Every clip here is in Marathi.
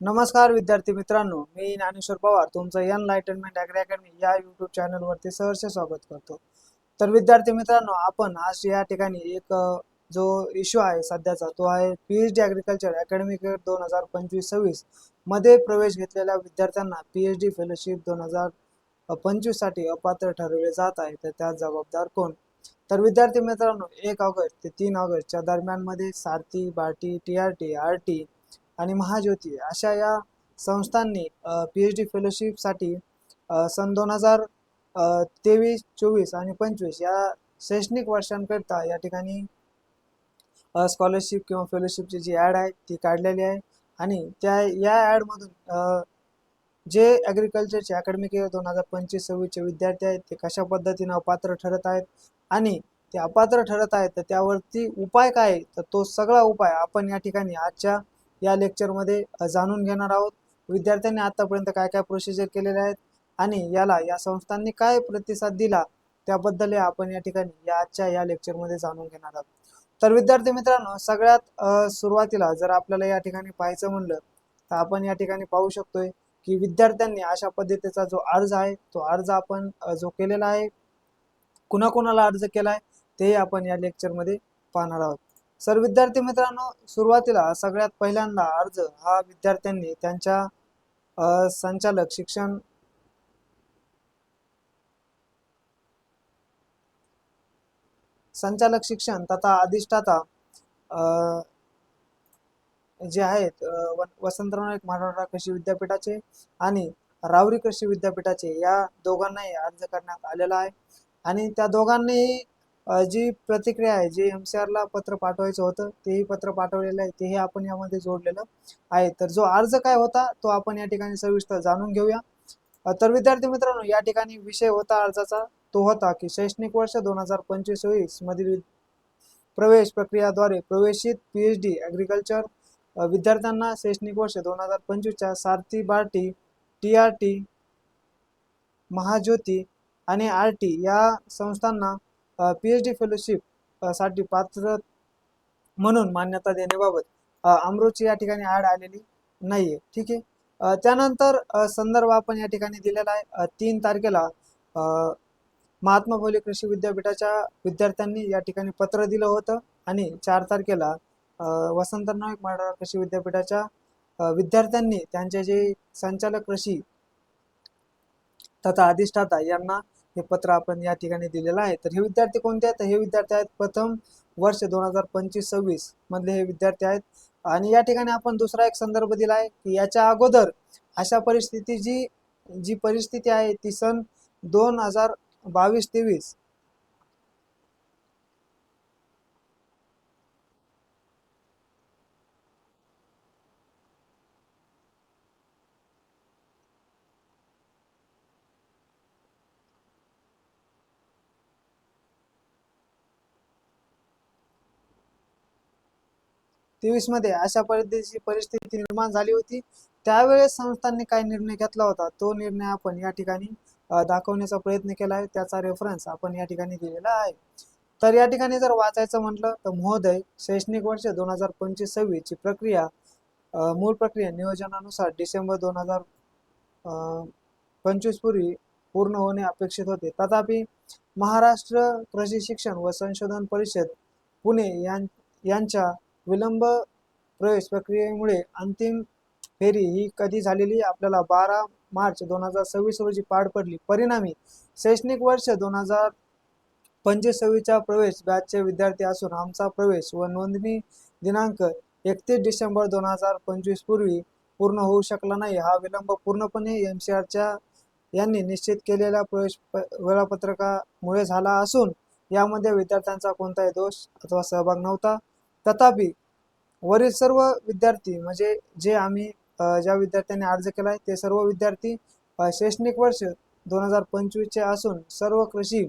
नमस्कार विद्यार्थी मित्रांनो, मी ज्ञानेश्वर पवार तुमचं एनलाइटनमेंट ॲग्री अकॅडमी या यूट्यूब चॅनलवरती सहर्ष स्वागत करतो। तर विद्यार्थी मित्रांनो, आपण आज या ठिकाणी एक जो इश्यू आहे सध्याचा तो आहे पीएचडी ॲग्रिकल्चर अकॅडमिक इयर 2025-26 मध्ये प्रवेश घेतलेल्या विद्यार्थ्यांना पीएचडी फेलोशिप 2025 साठी अपात्र ठरवले जात आहे, तर त्यात जबाबदार कोण? तर विद्यार्थी मित्रांनो, 1 ऑगस्ट ते 3 ऑगस्टच्या दरम्यान मध्ये सारथी, बार्टी, टीआरटी, आरटी आणि महाज्योती अशा या संस्थांनी पीएचडी फेलोशिपसाठी सन 2023, 24 आणि 25 या शैक्षणिक वर्षांकरिता या ठिकाणी स्कॉलरशिप किंवा फेलोशिपची जी ॲड आहे ती काढलेली आहे। आणि या ॲडमधून जे ॲग्रिकल्चरचे अकॅडमिक इयर 2025-26चे विद्यार्थी आहेत ते कशा पद्धतीने अपात्र ठरत आहेत आणि ते अपात्र ठरत आहेत, तर त्यावरती उपाय काय आहे, तर तो सगळा उपाय आपण या ठिकाणी आजच्या या लेक्चरमध्ये जाणून घेणार आहोत। विद्यार्थ्यांनी आतापर्यंत काय काय प्रोसिजर केलेले आहेत आणि या संस्थांनी काय प्रतिसाद दिला त्याबद्दल आपण या ठिकाणी आजच्या या लेक्चरमध्ये जाणून घेणार आहोत। तर विद्यार्थी मित्रांनो, सगळ्यात सुरुवातीला जर आपल्याला या ठिकाणी पाहायचं म्हणलं तर आपण या ठिकाणी पाहू शकतोय की विद्यार्थ्यांनी अशा पद्धतीचा जो अर्ज आहे तो अर्ज आपण जो केलेला आहे, कुणाकुणाला अर्ज केलाय ते आपण या लेक्चरमध्ये पाहणार आहोत। सर विद्यार्थी मित्रांनो, सुरुवातीला सगळ्यात पहिल्यांदा अर्ज हा विद्यार्थ्यांनी त्यांच्या संचालक शिक्षण तथा अधिष्ठाता जे आहेत वसंतराव नाईक मराठवाडा कृषी विद्यापीठाचे आणि रावरी कृषी विद्यापीठाचे या दोघांनाही अर्ज करण्यात आलेला आहे। आणि त्या दोघांनीही जी प्रतिक्रिया आहे, जे MCR ला पत्र पाठवायचं होतं तेही पत्र पाठवलेलं आहे, तेही आपण यामध्ये जोडलेलं आहे। तर जो अर्ज काय होता तो आपण या ठिकाणी सविस्तर जाणून घेऊया। तर विद्यार्थी मित्रांनो, या ठिकाणी विषय होता अर्जाचा तो होता की शैक्षणिक वर्ष 2025-26 मधील प्रवेश प्रक्रियाद्वारे प्रवेशित पीएचडी ॲग्रिकल्चर विद्यार्थ्यांना शैक्षणिक वर्ष 2025च्या सारथी, बार्टी, टीआरटी, महाज्योती आणि आरटी या संस्थांना पीएचडी फेलोशिप साठी पात्र म्हणून मान्यता देण्याबाबत अमृतची या ठिकाणी ॲड आलेली नाहीये। ठीक आहे। त्यानंतर संदर्भ आपण या ठिकाणी दिलेला आहे 3 तारखेला महात्मा फुले कृषी विद्यापीठाच्या विद्यार्थ्यांनी या ठिकाणी पत्र दिलं होतं आणि 4 तारखेला वसंतराव नाईक मराठवाडा कृषी विद्यापीठाच्या विद्यार्थ्यांनी त्यांचे जे संचालक कृषी तथा अधिष्ठाता यांना हे पत्र आपण या ठिकाणी दिलेलं आहे। तर हे विद्यार्थी कोणते आहेत? हे विद्यार्थी आहेत प्रथम वर्ष 2025-26 मधले हे विद्यार्थी आहेत। आणि या ठिकाणी आपण दुसरा एक संदर्भ दिला आहे की याच्या अगोदर अशा परिस्थितीची जी परिस्थिती आहे ती सन 2022-23 मध्ये अशा पद्धतीची परिस्थिती निर्माण झाली होती। त्यावेळेस संस्थांनी काय निर्णय घेतला होता तो निर्णय आपण या ठिकाणी दाखवण्याचा प्रयत्न केला आहे, त्याचा रेफरन्स आपण या ठिकाणी दिलेला आहे। तर या ठिकाणी जर वाचायचं म्हटलं तर महोदय, शैक्षणिक वर्ष 2025-26 ची प्रक्रिया मूळ प्रक्रिया नियोजनानुसार डिसेंबर 2025 पूर्वी पूर्ण होणे अपेक्षित होते। तथापि महाराष्ट्र कृषी शिक्षण व संशोधन परिषद पुणे यांच्या विलंब प्रवेश प्रक्रियेमुळे अंतिम फेरी ही कधी झालेली आपल्याला 12 मार्च 2026 रोजी पार पडली। परिणामी शैक्षणिक वर्ष 2025-26च्या प्रवेश बॅचचे विद्यार्थी असून आमचा प्रवेश व नोंदणी दिनांक 31 डिसेंबर 2025 पूर्वी पूर्ण होऊ शकला नाही। हा विलंब पूर्णपणे MCR यांनी निश्चित केलेल्या प्रवेश वेळापत्रकामुळे झाला असून यामध्ये विद्यार्थ्यांचा कोणताही दोष अथवा सहभाग नव्हता। तथापि वरील सर्व विद्यार्थी म्हणजे जे आम्ही ज्या विद्यार्थ्यांनी अर्ज केलाय ते सर्व विद्यार्थी शैक्षणिक वर्ष 2025 चे असून सर्व कृषी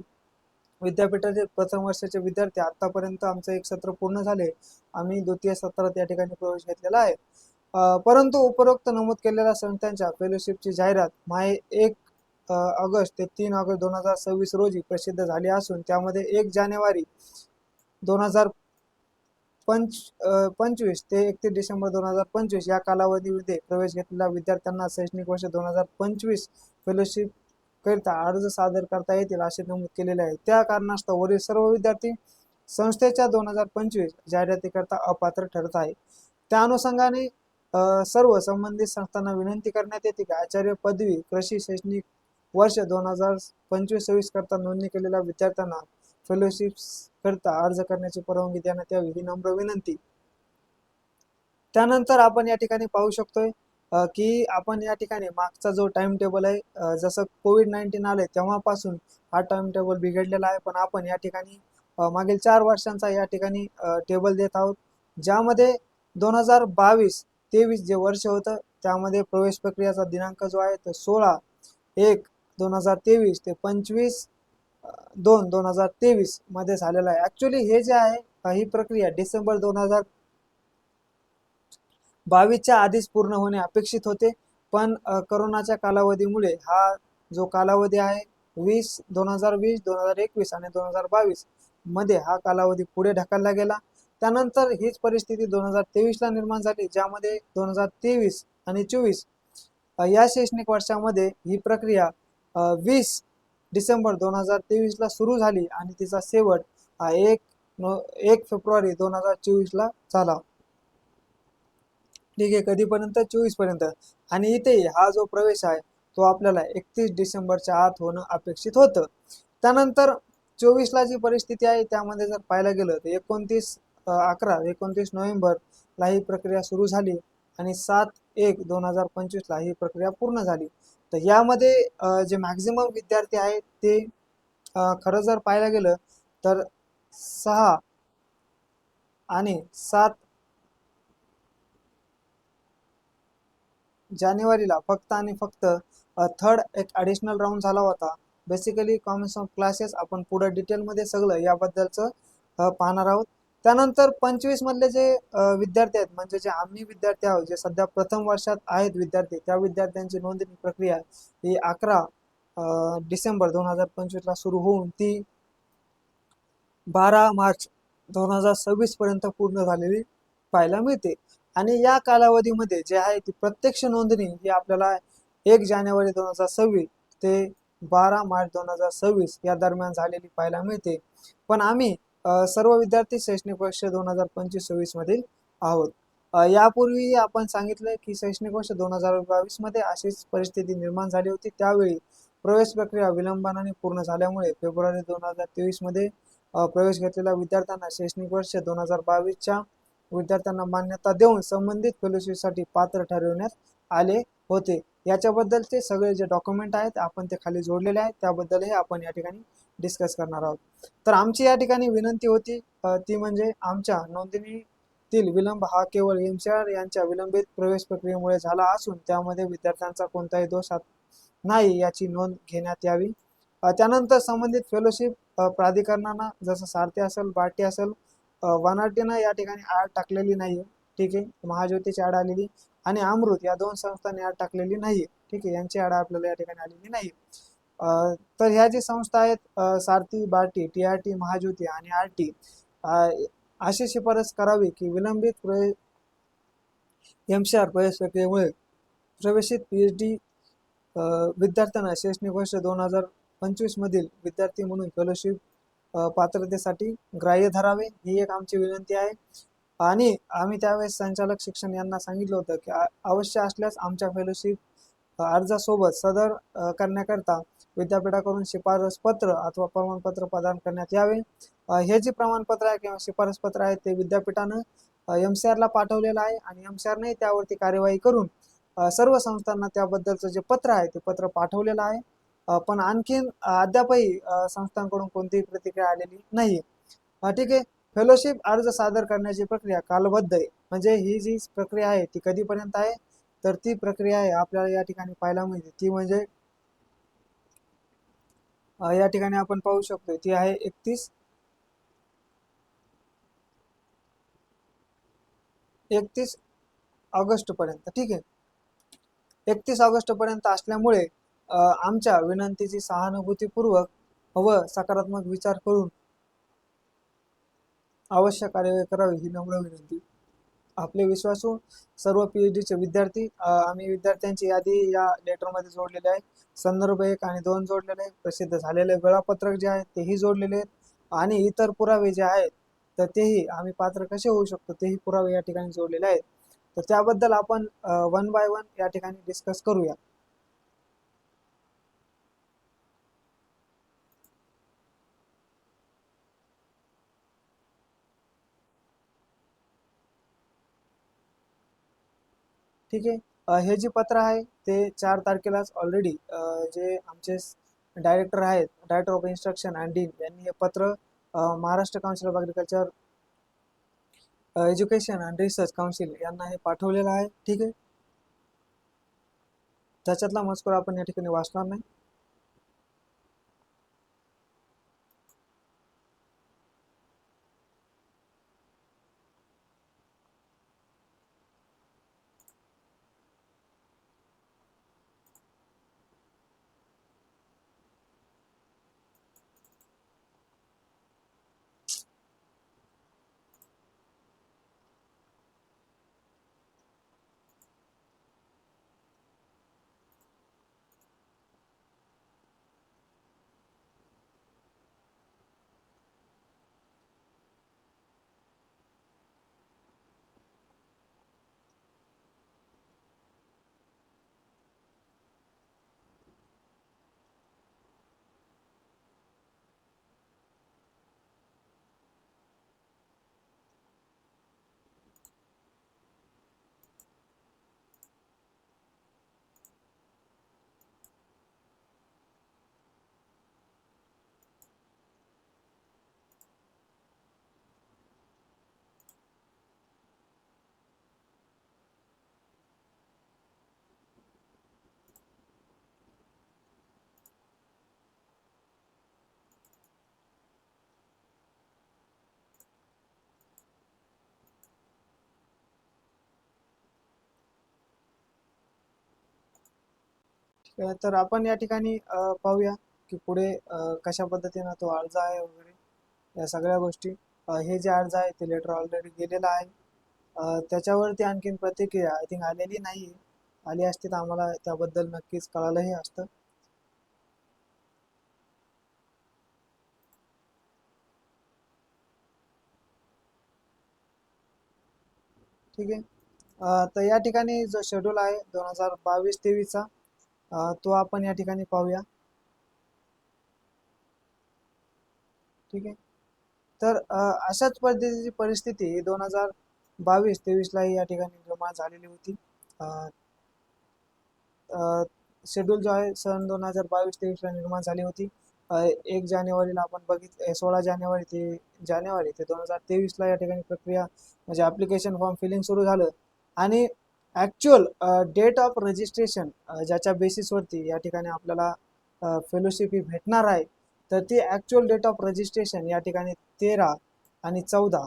विद्यापीठाचे प्रथम वर्षाचे विद्यार्थी आतापर्यंत आमचं एक सत्र पूर्ण झाले, आम्ही द्वितीय सत्रात या ठिकाणी प्रवेश घेतलेला आहे। परंतु उपरोक्त नमूद केलेल्या संस्थांच्या फेलोशिपची जाहिरात माहे 1 ऑगस्ट ते 3 ऑगस्ट 2026 रोजी प्रसिद्ध झाली असून त्यामध्ये 1 जानेवारी 25 ते 31 डिसेंबर 2025 या कालावधीमध्ये प्रवेश घेतलेल्या विद्यार्थ्यांना शैक्षणिक वर्ष 2025 फेलोशिप करिता अर्ज सादर करता येतील असे नमूद केलेले आहे। त्या कारणास्तव वरील सर्व विद्यार्थी संस्थेच्या 2025 जाहिरातीकरता अपात्र ठरत आहे। त्या अनुषंगाने सर्व संबंधित संस्थांना विनंती करण्यात येते की आचार्य पदवी कृषी शैक्षणिक वर्ष 2025-26 करता नोंदणी केलेल्या विद्यार्थ्यांना फेलोशिप करता अर्ज करण्याची परवानगी देण्यात यावी ही नम्र विनंती। त्यानंतर आपण या ठिकाणी पाहू शकतोय की आपण या ठिकाणी मागचा जो टाइम टेबल आहे, जसं कोविड-19 आले तेव्हापासून हा टाइम टेबल बिघडलेला आहे, पण आपण या ठिकाणी मागील 4 वर्षांचा या ठिकाणी टेबल देत आहोत, ज्यामध्ये 2022-23 जे वर्ष होतं त्यामध्ये प्रवेश प्रक्रियाचा दिनांक जो आहे तो 16/1/2023 ते 25/2/2023 मध्ये झालेला आहे। ऍक्च्युली हे जे आहे ही प्रक्रिया डिसेंबर 2022च्या आधीच पूर्ण होणे अपेक्षित होते, पण कोरोनाच्या कालावधीमुळे हा जो कालावधी आहे 2020, 2021 आणि 2022 मध्ये हा कालावधी पुढे ढकलला गेला। त्यानंतर हीच परिस्थिती 2023ला निर्माण झाली, ज्यामध्ये 2023 आणि 24 या शैक्षणिक वर्षामध्ये ही प्रक्रिया 20 डिसेंबर 2023ला सुरू झाली आणि तिचा शेवट 1 फेब्रुवारी 2024ला झाला। ठीक आहे, कधीपर्यंत 24 पर्यंत। आणि इथे हा जो प्रवेश आहे तो आपल्याला 31 डिसेंबरच्या आत होणं अपेक्षित होतं। त्यानंतर 24ला जी परिस्थिती आहे त्यामध्ये जर पाहायला गेलं तर 29 नोव्हेंबरला ही प्रक्रिया सुरू झाली आणि 7/1/2025ला ही प्रक्रिया पूर्ण झाली। तर यामध्ये जे मॅक्झिमम विद्यार्थी आहेत ते खरं जर पाहायला गेलं तर 6 आणि 7 जानेवारीला फक्त आणि फक्त थर्ड एक ॲडिशनल राऊंड झाला होता। बेसिकली कॉमर्स ऑफ क्लासेस आपण पुढे डिटेलमध्ये सगळं याबद्दलचं पाहणार आहोत। त्यानंतर 25 मधले जे विद्यार्थी आहेत, म्हणजे जे आम्ही विद्यार्थी आहोत जे सध्या प्रथम वर्षात आहेत विद्यार्थी, त्या विद्यार्थ्यांची नोंदणी प्रक्रिया ही 11 डिसेंबर 2025ला सुरू होऊन ती 12 मार्च 2026 पर्यंत पूर्ण झालेली पाहायला मिळते। आणि या कालावधीमध्ये जे आहे ती प्रत्यक्ष नोंदणी ही आपल्याला 1 जानेवारी 2026 ते 12 मार्च 2026 या दरम्यान झालेली पाहायला मिळते। पण आम्ही सर्व विद्यार्थी शैक्षणिक वर्ष 2025-26 मधील आहोत। यापूर्वी आपण सांगितलं की शैक्षणिक वर्ष 2022 मध्ये अशीच परिस्थिती निर्माण झाली होती। त्यावेळी प्रवेश प्रक्रिया विलंबाने पूर्ण झाल्यामुळे फेब्रुवारी 2023 मध्ये प्रवेश घेतलेल्या विद्यार्थ्यांना शैक्षणिक वर्ष 2022च्या विद्यार्थ्यांना मान्यता देऊन संबंधित फेलोशिपसाठी पात्र ठरविण्यात आले होते। याच्याबद्दलचे सगळे जे डॉक्युमेंट आहेत आपण ते खाली जोडलेले आहेत, त्याबद्दलही आपण या ठिकाणी डिस्कस करणार आहोत। तर आमची या ठिकाणी विनंती होती ती म्हणजे आमच्या नोंदणीतील विलंब हा केवळ एमसीआर यांच्या विलंबित प्रवेश प्रक्रियेमुळे झाला असून त्यामध्ये विद्यार्थ्यांचा कोणताही दोष नाही याची नोंद घेण्यात यावी। त्यानंतर संबंधित फेलोशिप प्राधिकरणांना जसं सारथी असेल, बार्टी असेल, वनाटीनं या ठिकाणी ॲड टाकलेली नाही। ठीक आहे, महाज्योतीची ॲड आलेली आणि अमृत या 2 संस्थांनी ॲड टाकलेली नाही। ठीक आहे, यांची ॲड आपल्याला या ठिकाणी आलेली नाही। तर ह्या जी संस्था आहेत सारथी, बार्टी, TRT, महाज्योती आणि RT अशी शिफारस करावी की विलंबित MCR प्रवेश प्रक्रियेमुळे प्रवेशित PhD विद्यार्थ्यांना शैक्षणिक वर्ष 2025 मधील विद्यार्थी म्हणून फेलोशिप पात्रतेसाठी ग्राह्य धरावे ही एक आमची विनंती आहे। आणि आम्ही त्यावेळेस संचालक शिक्षण यांना सांगितलं होतं की अवश्य असल्यास आमच्या फेलोशिप अर्जासोबत सदर करण्याकरता विद्यापीठाकडून शिफारस पत्र अथवा प्रमाणपत्र प्रदान करण्यात यावे। हे जे प्रमाणपत्र आहे किंवा शिफारस पत्र आहे ते विद्यापीठानं MCRला पाठवलेलं आहे आणि MCRने त्यावरती कार्यवाही करून सर्व संस्थांना त्याबद्दलचं जे पत्र आहे ते पत्र पाठवलेलं आहे। पण आणखीन अद्यापही संस्थांकडून कोणतीही प्रतिक्रिया आलेली नाही। ठीक आहे, फेलोशिप अर्ज सादर करण्याची प्रक्रिया कालबद्ध आहे, म्हणजे ही जी प्रक्रिया आहे ती कधीपर्यंत आहे तर ती प्रक्रिया आहे आपल्याला या ठिकाणी पाहायला मिळते ती म्हणजे या ठिकाणी आपण पाहू शकतो ती आहे 31 ऑगस्ट पर्यंत। ठीक आहे, 31 ऑगस्ट पर्यंत असल्यामुळे आमच्या विनंतीची सहानुभूतीपूर्वक व सकारात्मक विचार करून आवश्यक कार्यवाही करावी ही नम्र विनंती. आपले विश्वासू सर्व PhDचे विद्यार्थी, आम्ही विद्यार्थ्यांची यादी या लेटरमध्ये जोडलेली आहे. संदर्भ 1 आणि 2 जोडलेले आहेत. प्रसिद्ध झालेले वेळापत्रक जे आहे तेही जोडलेले आहेत आणि इतर पुरावे जे आहेत तर तेही, आम्ही पात्र कसे होऊ शकतो तेही पुरावे या ठिकाणी जोडलेले आहेत. तर त्याबद्दल आपण वन बाय वन या ठिकाणी डिस्कस करूया. ठीक आहे. हे जे पत्र आहे ते 4 तारखेलाच ऑलरेडी जे आमचे डायरेक्टर आहेत, director of instruction and dean, यांनी हे पत्र Maharashtra council of agriculture education and research council यांना हे पाठवलेलं आहे. ठीक आहे. त्याच्यातला मजकूर आपण या ठिकाणी वाचणार नाही. तर आपण या ठिकाणी पाहूया की पुढे कशा पद्धतीनं तो अर्ज आहे वगैरे या सगळ्या गोष्टी. हे जे अर्ज आहे ते लेटर ऑलरेडी गेलेलं आहे. त्याच्यावरती आणखीन प्रतिक्रिया आय थिंक आलेली नाही. आली असती तर आम्हाला त्याबद्दल नक्कीच कळालंही असतं. ठीक आहे. तर या ठिकाणी जो शेड्यूल आहे 2022-23चा, तो आपण या ठिकाणी पाहूया. ठीक आहे. तर अशाच पद्धतीची परिस्थिती 2022-23ला या ठिकाणी निर्माण झालेली होती. शेड्यूल जो आहे सन 2022-23ला निर्माण झाली होती. 1 जानेवारीला आपण बघितलं, 16 जानेवारी ते 2023ला या ठिकाणी प्रक्रिया म्हणजे ॲप्लिकेशन फॉर्म फिलिंग सुरू झालं आणि ॲक्च्युअल डेट ऑफ रजिस्ट्रेशन ज्याच्या बेसिसवरती या ठिकाणी आपल्याला फेलोशिप ही भेटणार आहे, तर ती ॲक्च्युअल डेट ऑफ रजिस्ट्रेशन या ठिकाणी 13 आणि 14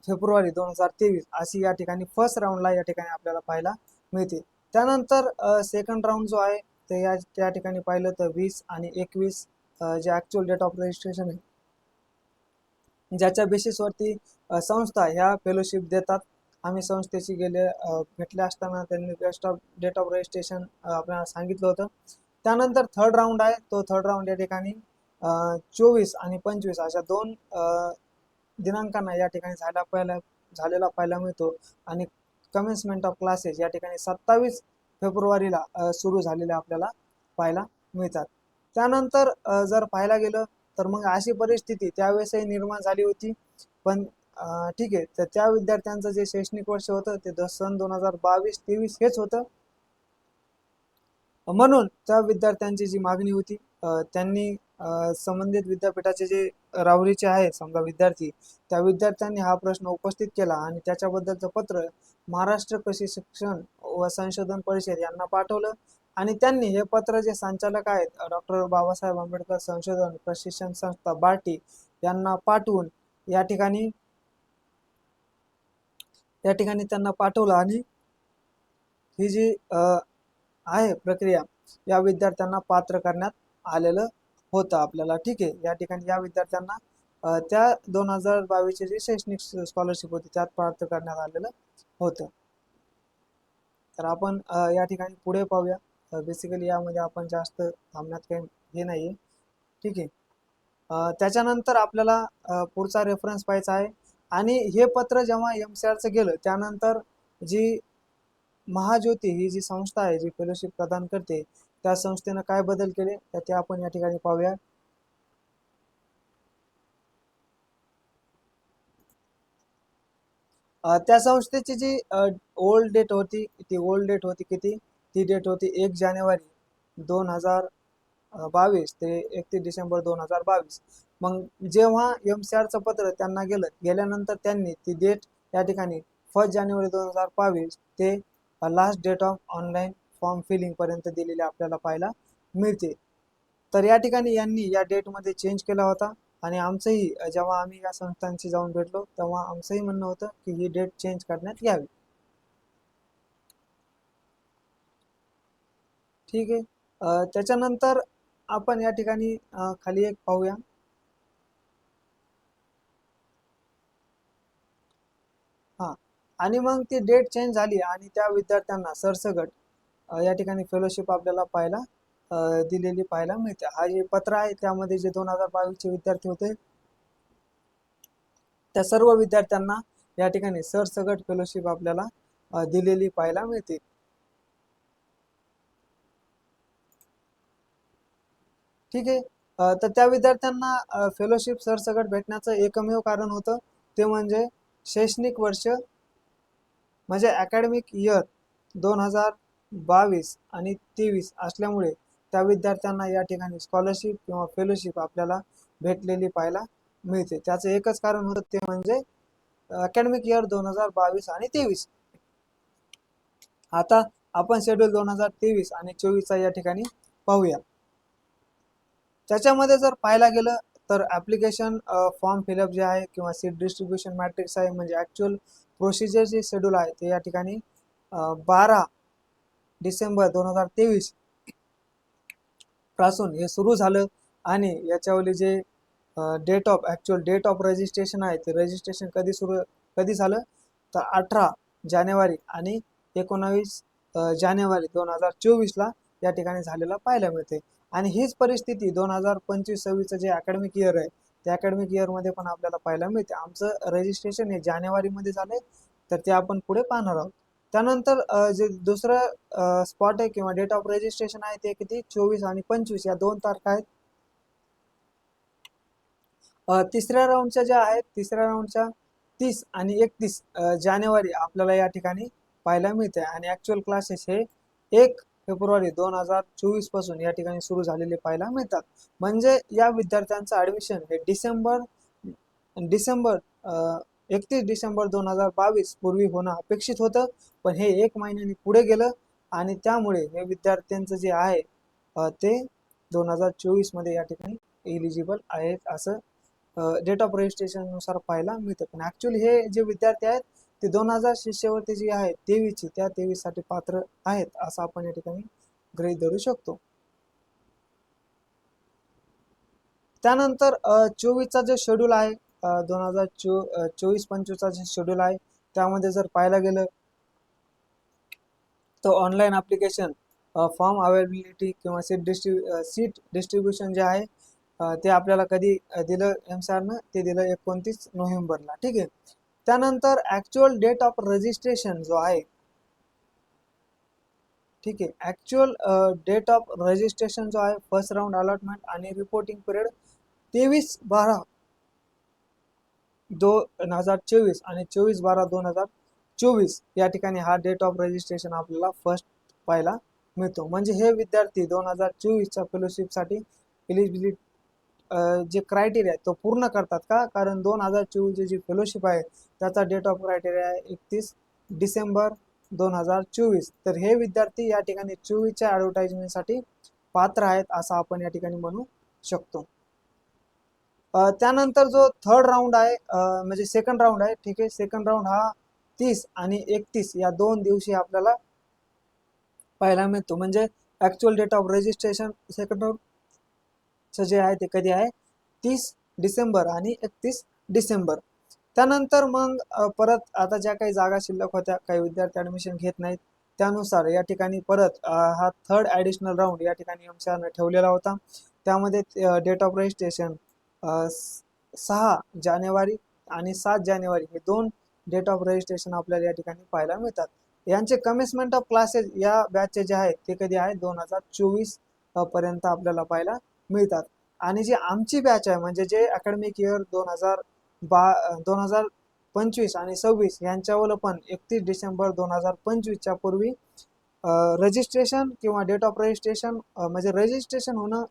फेब्रुवारी 2023 अशी या ठिकाणी फर्स्ट राऊंडला या ठिकाणी आपल्याला पाहायला मिळते. त्यानंतर सेकंड राऊंड जो आहे ते त्या ठिकाणी पाहिलं तर 20 आणि 21 जे ॲक्च्युअल डेट ऑफ रजिस्ट्रेशन आहे, ज्याच्या बेसिसवरती संस्था ह्या फेलोशिप देतात. आम्ही संस्थेशी भेटले असताना त्यांनी डेट ऑफ रजिस्ट्रेशन आपल्याला सांगितलं होतं. त्यानंतर थर्ड राऊंड आहे, तो थर्ड राऊंड या ठिकाणी 24 आणि 25 अशा 2 दिनांकांना या ठिकाणी झालेला पाहायला मिळतो आणि कमेन्समेंट ऑफ क्लासेस या ठिकाणी 27 फेब्रुवारीला सुरू झालेले आपल्याला पाहायला मिळतात. त्यानंतर जर पाहायला गेलं तर मग अशी परिस्थिती त्यावेळेसही निर्माण झाली होती. पण ठीक आहे, तर त्या विद्यार्थ्यांचं जे शैक्षणिक वर्ष होतं ते सन 2022-23 हेच होतं. म्हणून त्या विद्यार्थ्यांची जी मागणी होती, त्यांनी संबंधित विद्यापीठाचे जे राहुरीचे आहेत समजा विद्यार्थी, त्या विद्यार्थ्यांनी हा प्रश्न उपस्थित केला आणि त्याच्याबद्दलचं पत्र महाराष्ट्र कृषी शिक्षण व संशोधन परिषद यांना पाठवलं आणि त्यांनी हे पत्र जे संचालक आहेत डॉक्टर बाबासाहेब आंबेडकर संशोधन प्रशिक्षण संस्था बार्टी यांना पाठवून या ठिकाणी त्यांना पाठवलं आणि ही जी आहे प्रक्रिया या विद्यार्थ्यांना पात्र करण्यात आलेलं होतं आपल्याला. ठीक आहे. या ठिकाणी या विद्यार्थ्यांना त्या 2022 जी शैक्षणिक स्कॉलरशिप होती त्यात प्राप्त करण्यात आलेलं होतं. तर आपण या ठिकाणी पुढे पाहूया. बेसिकली यामध्ये आपण जास्त थांबण्यात काही हे नाहीये. ठीक आहे. त्याच्यानंतर आपल्याला पुढचा रेफरन्स पाहायचा आहे. आणि हे पत्र जेव्हा MCRचं गेलं त्यानंतर जी महाज्योती ही जी संस्था आहे जी फेलोशिप प्रदान करते त्या संस्थेनं काय बदल केले तर ते आपण या ठिकाणी पाहूया. त्या संस्थेची जी ओल्ड डेट होती ती ओल्ड डेट होती किती, ती डेट होती 1 जानेवारी 2022 ते 31 डिसेंबर 2022. मग जेव्हा MCRचं पत्र त्यांना गेल्यानंतर त्यांनी ती डेट या ठिकाणी 1 जानेवारी 2022 ते last date of online form filling पर्यंत दिलेली आपल्याला पाहायला मिळते. तर या ठिकाणी यांनी या डेटमध्ये चेंज केला होता. आणि आमचंही जेव्हा आम्ही या संस्थांशी जाऊन भेटलो तेव्हा आमचंही म्हणणं होतं की ही डेट चेंज करण्यात यावी. ठीक आहे. त्याच्यानंतर आपण या ठिकाणी खाली एक पाहूया. हा. आणि मग ती डेट चेंज झाली आणि त्या विद्यार्थ्यांना सरसकट या ठिकाणी फेलोशिप आपल्याला पाहायला दिलेली पाहायला मिळते. हा जे पत्र आहे त्यामध्ये जे 2022 विद्यार्थी होते त्या सर्व विद्यार्थ्यांना या ठिकाणी सरसकट फेलोशिप आपल्याला दिलेली पाहायला मिळते. ठीक आहे. तर त्या विद्यार्थ्यांना फेलोशिप सरसकट भेटण्याचं एकमेव कारण होतं ते म्हणजे शैक्षणिक वर्ष म्हणजे अकॅडमिक इयर 2022 आणि 23 असल्यामुळे त्या विद्यार्थ्यांना या ठिकाणी स्कॉलरशिप किंवा फेलोशिप आपल्याला भेटलेली पाहायला मिळते. त्याचं एकच कारण होतं ते म्हणजे अकॅडमिक इयर 2022 आणि 23. आता आपण शेड्यूल 2023 आणि 24चा या ठिकाणी पाहूया. त्याच्यामध्ये जर पाहायला गेलं तर ऍप्लिकेशन फॉर्म फिलअप जे आहे किंवा सीट डिस्ट्रीब्युशन मॅट्रिक्स आहे म्हणजे ऍक्च्युअल प्रोसिजर जे शेड्यूल आहे ते या ठिकाणी 12 डिसेंबर 2023 पासून हे सुरू झालं. आणि याच्यावरली जे ऍक्च्युअल डेट ऑफ रजिस्ट्रेशन आहे ते रजिस्ट्रेशन कधी झालं तर 18 जानेवारी आणि 19 जानेवारी 2024ला या ठिकाणी झालेला पाहायला मिळते. आणि हीच परिस्थिती 2025-26चं जे अकॅडमिक इयर आहे त्या अकॅडमिक इयरमध्ये पण आपल्याला पाहायला मिळते. आमचं रजिस्ट्रेशन हे जानेवारीमध्ये झालंय तर ते आपण पुढे पाहणार आहोत. त्यानंतर जे दुसरं स्पॉट आहे किंवा डेट ऑफ रजिस्ट्रेशन आहे ते किती 24 आणि 25 या 2 तारखा आहेत. तिसऱ्या राऊंडच्या ज्या आहेत तिसऱ्या राऊंडच्या 30 आणि 31 जानेवारी आपल्याला या ठिकाणी पाहायला मिळते. आणि ऍक्च्युअल क्लासेस हे 1 फेब्रुवारी 2024 पासून या ठिकाणी सुरू झालेले पाहायला मिळतात. म्हणजे या विद्यार्थ्यांचं ऍडमिशन हे डिसेंबर डिसेंबर 31 डिसेंबर 2022 पूर्वी होणं अपेक्षित होतं पण हे 1 महिन्याने पुढे गेलं. आणि त्यामुळे हे विद्यार्थ्यांचं जे आहे ते 2024 मध्ये या ठिकाणी एलिजिबल आहेत असं डेट ऑफ रजिस्ट्रेशन नुसार पाहायला मिळतं. पण ऍक्च्युअली हे जे विद्यार्थी आहेत ते 2000 शिष्यवृत्ती जी आहे 23ची त्या 23 साठी पात्र आहेत असं आपण या ठिकाणी गृहीत धरू शकतो. त्यानंतर 24चा जे शेड्यूल आहे 2024-25चा जे शेड्यूल आहे त्यामध्ये जर पाहायला गेलं तर ऑनलाईन ऍप्लिकेशन फॉर्म अवेलेबिलिटी किंवा सीट डिस्ट्रीब्युशन जे आहे ते आपल्याला कधी दिलं MCRनं ते दिलं 29 नोव्हेंबरला. ठीक आहे. त्यानंतर ऍक्च्युअल डेट ऑफ रजिस्ट्रेशन जो आहे ठीक आहे ऍक्च्युअल डेट ऑफ रजिस्ट्रेशन जो आहे फर्स्ट राऊंड अलॉटमेंट आणि रिपोर्टिंग पिरियड 23/12/2024 आणि 24/12/2024 या ठिकाणी हा डेट ऑफ रजिस्ट्रेशन आपल्याला फर्स्ट पाहायला मिळतो. म्हणजे हे विद्यार्थी 2024च्या फेलोशिपसाठी एलिजिबिलिटी जे क्रायटेरिया आहे तो पूर्ण करतात का, कारण 2024ची जी फेलोशिप आहे त्याचा डेट ऑफ क्रायटेरिया आहे 31 डिसेंबर 2024. तर हे विद्यार्थी या ठिकाणी 24च्या ऍडव्हर्टाइजमेंटसाठी पात्र आहेत असं आपण या ठिकाणी म्हणू शकतो. त्यानंतर जो थर्ड राऊंड आहे म्हणजे सेकंड राऊंड आहे. ठीक आहे. सेकंड राऊंड हा 30 आणि 31 या 2 दिवशी आपल्याला पाहायला मिळतो. म्हणजे actual date of registration second round जे आहे ते कधी आहे 30 डिसेंबर आणि 31 डिसेंबर. त्यानंतर मग परत आता ज्या काही जागा शिल्लक होत्या, काही विद्यार्थी ऍडमिशन घेत नाहीत, त्यानुसार या ठिकाणी परत हा थर्ड ॲडिशनल राऊंड या ठिकाणी एमसीआरने ठेवलेला होता. त्यामध्ये डेट ऑफ रजिस्ट्रेशन 6 जानेवारी आणि 7 जानेवारी हे 2 डेट ऑफ रजिस्ट्रेशन आपल्याला या ठिकाणी पाहायला मिळतात. यांचे कमेन्समेंट ऑफ क्लासेस या बॅचचे जे आहेत ते कधी आहेत 2024 पर्यंत आपल्याला पाहायला मिळतात. आणि जी आमची बॅच आहे म्हणजे जे अकॅडमिक इयर 2025 आणि 26 यांच्यावर पण 31 डिसेंबर 2025च्या पूर्वी रजिस्ट्रेशन किंवा डेट ऑफ रजिस्ट्रेशन म्हणजे रजिस्ट्रेशन होणं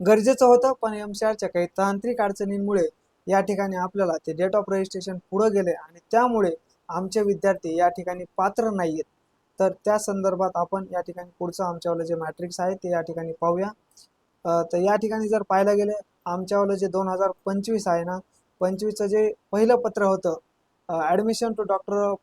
गरजेचं होतं, पण एमसीआरच्या काही तांत्रिक अडचणींमुळे या ठिकाणी आपल्याला ते डेट ऑफ रजिस्ट्रेशन पुढे गेले आणि त्यामुळे आमचे विद्यार्थी या ठिकाणी पात्र नाही आहेत. तर त्या संदर्भात आपण या ठिकाणी पुढचं आमच्यावालं जे मॅट्रिक्स आहे ते या ठिकाणी पाहूया. तर या ठिकाणी जर पाहायला गेले आमच्यावालं जे 2025 आहे ना, 25चं जे पहिलं पत्र होतं admission to doctor of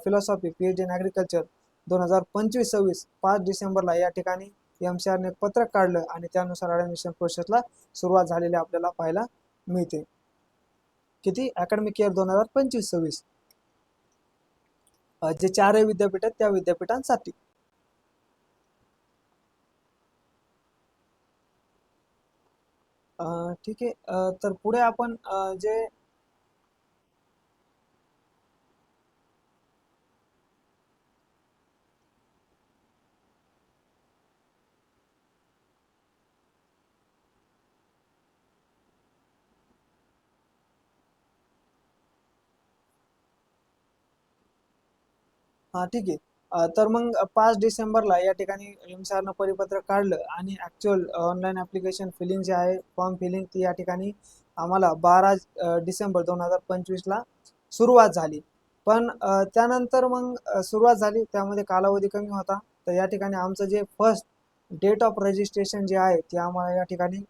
philosophy PhD in agriculture 2025-26 5 डिसेंबरला या ठिकाणी एमसीआरने पत्रक काढलं आणि त्यानुसार ॲडमिशन प्रोसेसला सुरुवात झालेली आपल्याला पाहायला मिळते. किती अकॅडमिक इयर 2025-26 जे 4 विद्यापीठ आहेत त्या विद्यापीठांसाठी. ठीक आहे. तर पुढे आपण जे हा ठीक आहे. तर मग 5 डिसेंबरला या ठिकाणी एमसीआरनं परिपत्रक काढलं आणि ॲक्च्युअल ऑनलाईन ॲप्लिकेशन फिलिंग जे आहे फॉर्म फिलिंग ती या ठिकाणी आम्हाला 12 डिसेंबर 2025ला सुरुवात झाली. पण त्यानंतर मग सुरुवात झाली त्यामध्ये कालावधी कमी होता. तर या ठिकाणी आमचं जे फर्स्ट डेट ऑफ रजिस्ट्रेशन जे आहे ते आम्हाला या ठिकाणी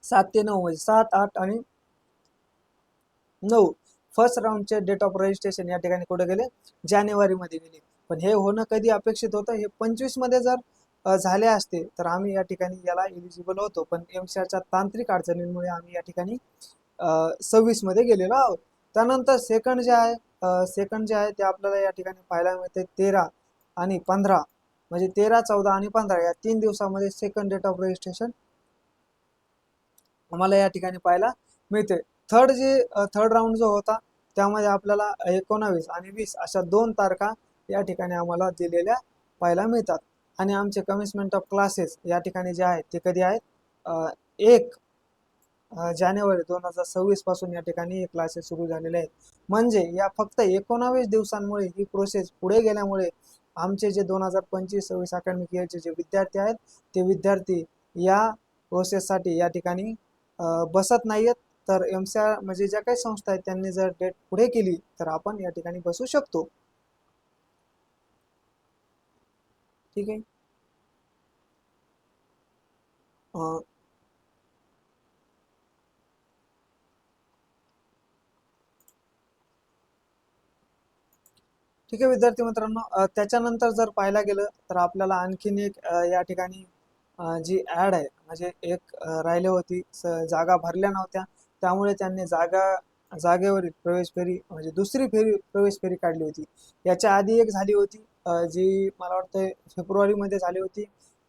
7 ते 9 म्हणजे 7, 8 आणि 9 फर्स्ट राऊंडचे डेट ऑफ रजिस्ट्रेशन या ठिकाणी कुठे गेले जानेवारीमध्ये गेले. पण हे होणं कधी अपेक्षित होतं, हे 25मध्ये जर झाले असते तर आम्ही या ठिकाणी याला एलिजिबल होतो, पण एमसीआरच्या तांत्रिक अडचणींमुळे आम्ही या ठिकाणी 26मध्ये गेलेलो आहोत. त्यानंतर सेकंड जे आहे ते आपल्याला या ठिकाणी पाहायला मिळते 13 आणि 15 म्हणजे 13, 14 आणि 15 या 3 दिवसामध्ये सेकंड डेट ऑफ रजिस्ट्रेशन आम्हाला या ठिकाणी पाहायला मिळते. थर्ड राऊंड जो होता त्यामध्ये आपल्याला 19 आणि 20 अशा 2 तारखा या ठिकाणी आम्हाला दिलेल्या पाहायला मिळतात. आणि आमचे कमिन्समेंट ऑफ क्लासेस या ठिकाणी जे आहेत ते कधी आहेत 1 जानेवारी 2026 पासून या ठिकाणी हे क्लासेस सुरू झालेले आहेत. म्हणजे या फक्त 19 दिवसांमुळे ही प्रोसेस पुढे गेल्यामुळे आमचे जे 2025-26 अकॅडमिक इयरचे जे विद्यार्थी आहेत ते विद्यार्थी या प्रोसेससाठी या ठिकाणी बसत नाहीयेत. तर एमसीआर म्हणजे ज्या काही संस्था आहेत त्यांनी जर डेट पुढे केली तर आपण या ठिकाणी बसू शकतो. ठीक आहे. ठीक आहे विद्यार्थी मित्रांनो, त्याच्यानंतर जर पाहायला गेलं तर आपल्याला आणखीन एक या ठिकाणी जी ॲड आहे म्हणजे एक राहिली होती जागा भरल्या नव्हत्या त्यामुळे त्यांनी जागेवरील प्रवेश फेरी म्हणजे दुसरी प्रवेश फेरी काढली होती. याच्या आधी एक झाली होती जी मला वाटतं फेब्रुवारीमध्ये झाली होती,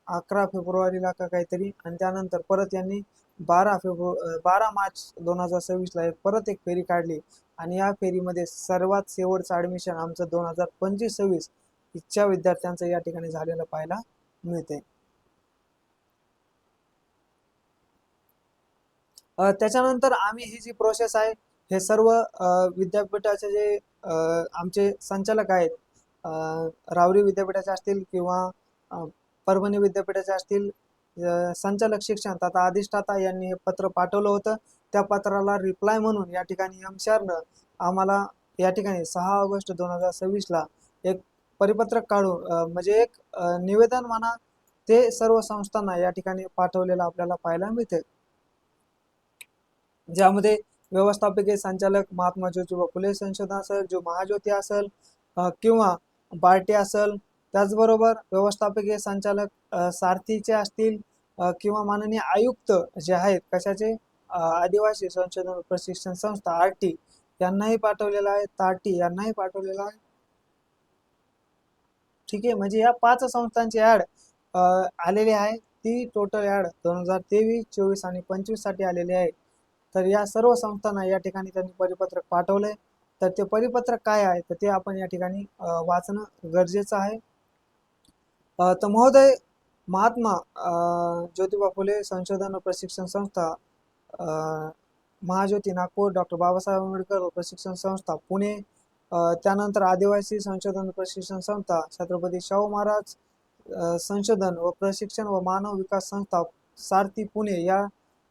11 फेब्रुवारीला का काहीतरी, आणि त्यानंतर परत यांनी 12 मार्च 2026ला परत एक फेरी काढली आणि या फेरीमध्ये सर्वात शेवटचं ॲडमिशन आमचं 2025-26 इच्छा विद्यार्थ्यांचं या ठिकाणी झालेलं पाहायला मिळते. त्याच्यानंतर आम्ही ही जी प्रोसेस आहे हे सर्व विद्यापीठाचे जे आमचे संचालक आहेत, रावरी विद्यापीठाचे असतील किंवा परभणी विद्यापीठाचे असतील, संचालक शिक्षण तथा अधिष्ठाता यांनी हे पत्र पाठवलं होतं. त्या पत्राला रिप्लाय म्हणून या ठिकाणी एमसीआरनं आम्हाला या ठिकाणी 6 ऑगस्ट 2026ला एक परिपत्रक काढून म्हणजे एक निवेदन म्हणा ते सर्व संस्थांना या ठिकाणी पाठवलेलं आपल्याला पाहायला मिळते. ज्यामध्ये व्यवस्थापकीय संचालक महात्मा ज्योतिबा फुले संशोधन असेल, जो महाज्योती असेल किंवा बार्टी असेल, त्याचबरोबर व्यवस्थापकीय संचालक सारथीचे असतील, किंवा माननीय आयुक्त जे आहेत कशाचे, आदिवासी संशोधन व प्रशिक्षण संस्था आरटी यांनाही पाठवलेला आहे, ताटी यांनाही पाठवलेला आहे. ठीक आहे, म्हणजे या 5 संस्थांची ऍड आलेली आहे. ती टोटल ऍड 2023, 24 आणि 25 साठी आलेली आहे. तर या सर्व संस्थांना या ठिकाणी त्यांनी परिपत्रक पाठवलंय. तर ते परिपत्रक काय आहे तर ते आपण या ठिकाणी वाचणं गरजेचं आहे. तर महोदय, महात्मा ज्योतिबा फुले संशोधन व प्रशिक्षण संस्था महाज्योती नागपूर, डॉक्टर बाबासाहेब आंबेडकर प्रशिक्षण संस्था पुणे, त्यानंतर आदिवासी संशोधन व प्रशिक्षण संस्था छत्रपती शाहू महाराज संशोधन व प्रशिक्षण व मानव विकास संस्था सारथी पुणे या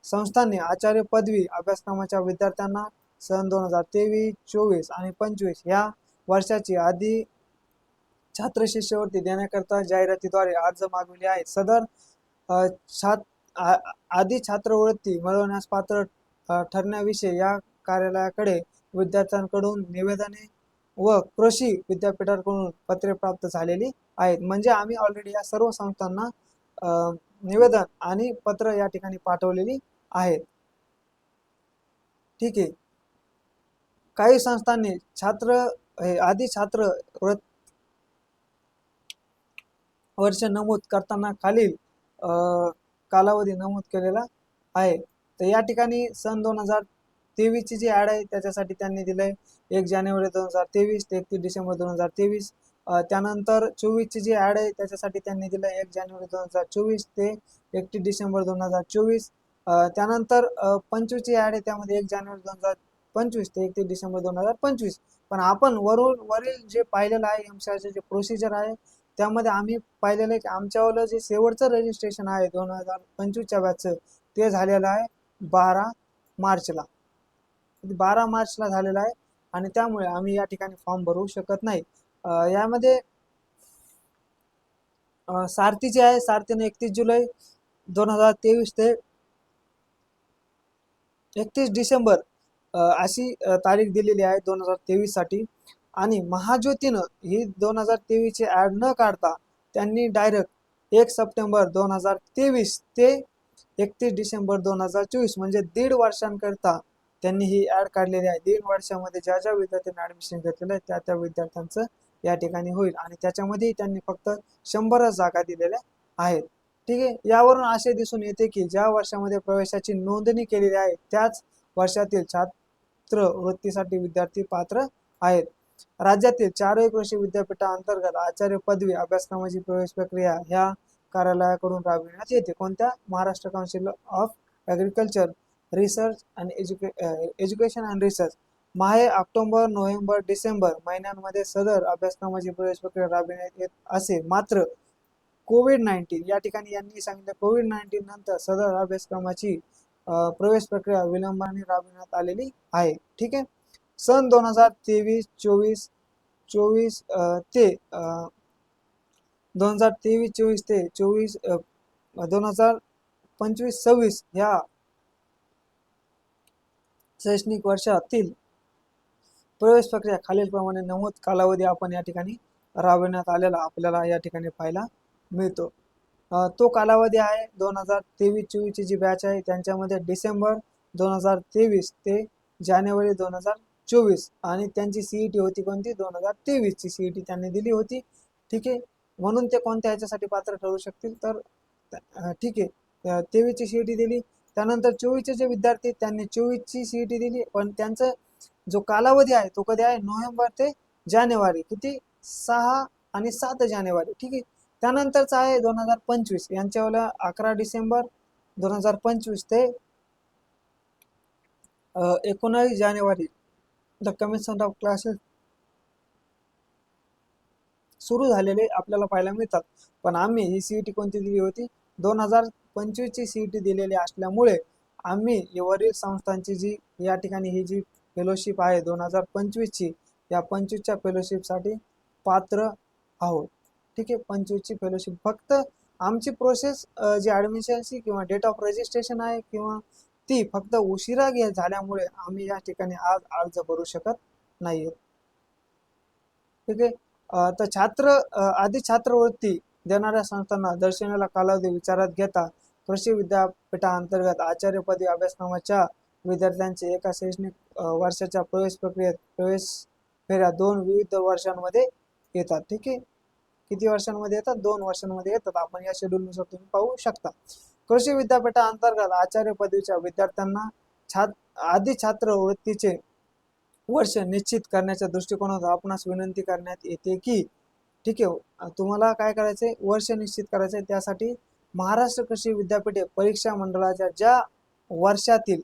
संस्थांनी आचार्य पदवी अभ्यासक्रमाच्या विद्यार्थ्यांना सन 2023, 24 आणि 25 या वर्षाची आधी छात्र शिष्यवृत्ती देण्याकरता जाहिरातीद्वारे अर्ज मागविले आहेत. सदर आधी छात्रवृत्ती मिळवण्यास पात्र ठरण्याविषयी या कार्यालयाकडे विद्यार्थ्यांकडून निवेदने व कृषी विद्यापीठाकडून पत्रे प्राप्त झालेली आहेत. म्हणजे आम्ही ऑलरेडी या सर्व संस्थांना निवेदन आणि पत्र या ठिकाणी पाठवलेली आहेत. ठीक आहे. काही संस्थांनी आधी छात्र वर्ष नमूद करताना खालील कालावधी नमूद केलेला आहे. तर या ठिकाणी सन 2023 ची जी ऍड आहे त्याच्यासाठी त्यांनी दिलंय 1 जानेवारी 2023 ते 31 डिसेंबर 2023. त्यानंतर 24 ची जी ऍड आहे त्याच्यासाठी त्यांनी दिलंय 1 जानेवारी 2024 ते 31 डिसेंबर 2024. त्यानंतर 25 ची ऍड आहे त्यामध्ये 1 जानेवारी 2025 ते 31 डिसेंबर 2025. पण आपण वरील जे पाहिलेलं आहे एमसीआरचे जे प्रोसिजर आहे त्यामध्ये आम्ही पाहिलेलं आहे की आमच्यावालं जे शेवटचं रजिस्ट्रेशन आहे 2025च्या बॅचचं ते झालेलं आहे 12 मार्चला. 12 मार्चला झालेलं आहे आणि त्यामुळे आम्ही या ठिकाणी फॉर्म भरू शकत नाही. यामध्ये सारथीचे आहे, सारथीने 31 जुलै 2023 ते 31 डिसेंबर अशी तारीख दिलेली आहे 2023 साठी. आणि महाज्योतीनं ही 2023 ची ऍड न काढता त्यांनी डायरेक्ट 1 सप्टेंबर 2023 ते 31 डिसेंबर 2024 म्हणजे 1.5 वर्षांकरता त्यांनी ही ऍड काढलेली आहे. 1.5 वर्षामध्ये ज्या ज्या विद्यार्थ्यांनी ऍडमिशन घेतलेलं आहे त्या त्या विद्यार्थ्यांचं या ठिकाणी होईल आणि त्याच्यामध्ये त्यांनी फक्त 100 जागा दिलेल्या आहेत. ठीक आहे. यावरून असे दिसून येते की ज्या वर्षामध्ये प्रवेशाची नोंदणी केलेली आहे त्याच वर्षातील छात्रवृत्तीसाठी विद्यार्थी पात्र आहेत. राज्यातील 4 कृषी विद्यापीठांतर्गत आचार्य पदवी अभ्यासक्रमाची प्रवेश प्रक्रिया ह्या कार्यालयाकडून राबविण्यात येते. कोणत्या? Maharashtra council of agriculture research and education and research. माहे, ऑक्टोबर, नोव्हेंबर, डिसेंबर महिन्यांमध्ये सदर अभ्यासक्रमाची प्रवेश प्रक्रिया राबविण्यात येत असे. मात्र कोविड-19 या ठिकाणी यांनी सांगितलं कोविड-19 नंतर सदर अभ्यासक्रमाची प्रवेश प्रक्रिया विलंबाने राबविण्यात आलेली आहे. ठीक आहे. सन 2023-24 ते 2023-24 ते 2025-26 ह्या शैक्षणिक वर्षातील प्रवेश प्रक्रिया खालीलप्रमाणे नमूद कालावधी आपण या ठिकाणी राबविण्यात आलेला आपल्याला या ठिकाणी पाहायला मिळतो. तो कालावधी आहे 2023-24 ची जी बॅच आहे त्यांच्यामध्ये डिसेंबर 2023 ते जानेवारी 2024 आणि त्यांची सीईटी होती कोणती 2023 ची सीईटी त्यांनी दिली होती. ठीक आहे. म्हणून ते कोणत्या ह्याच्यासाठी पात्र ठरू शकतील तर ठीक आहे 23 ची सीईटी दिली. त्यानंतर 24 चे जे विद्यार्थी त्यांनी 24 ची सीईटी दिली पण त्यांचा जो कालावधी आहे तो कधी आहे नोव्हेंबर ते जानेवारी किती 6 आणि 7 जानेवारी. ठीक आहे. त्यानंतरचा आहे 2025 यांच्यावाला 11 डिसेंबर 2025 ते 19 जानेवारी द कमिशन ऑफ क्लासेस सुरू झालेले आपल्याला पाहायला मिळतात. पण आम्ही ही सीईटी कोणती दिली होती 2025 ची सीईटी दिलेली असल्यामुळे आम्ही वरील संस्थांची जी या ठिकाणी ही जी फेलोशिप आहे 2025 ची या 25च्या फेलोशिपसाठी पात्र आहोत. ठीक आहे. 25 ची फेलोशिप फक्त आमची प्रोसेस जी ॲडमिशनची किंवा डेट ऑफ रजिस्ट्रेशन आहे किंवा ती फक्त उशिरा झाल्यामुळे आम्ही या ठिकाणी आज अर्ज भरू शकत नाही. ठीक आहे. तर आधी छात्रवृत्ती देणाऱ्या संस्थांना दर्शनाला कालावधी विचारात घेता कृषी विद्यापीठाअंतर्गत आचार्य पदवी अभ्यासक्रमाच्या विद्यार्थ्यांचे एका शैक्षणिक वर्षाच्या प्रवेश प्रक्रियेत प्रवेश फेऱ्या 2 विविध वर्षांमध्ये येतात. ठीक आहे, किती वर्षांमध्ये येतात? 2 वर्षांमध्ये येतात. आपण या शेड्यूलनुसार तुम्ही पाहू शकता. कृषी विद्यापीठाअंतर्गत आचार्य पदवीच्या विद्यार्थ्यांना आधी छात्रवृत्तीचे वर्ष निश्चित करण्याच्या दृष्टिकोनातून आपणास विनंती करण्यात येते की, ठीक आहे, तुम्हाला काय करायचंय? वर्ष निश्चित करायचंय. त्यासाठी महाराष्ट्र कृषी विद्यापीठे परीक्षा मंडळाच्या ज्या वर्षातील,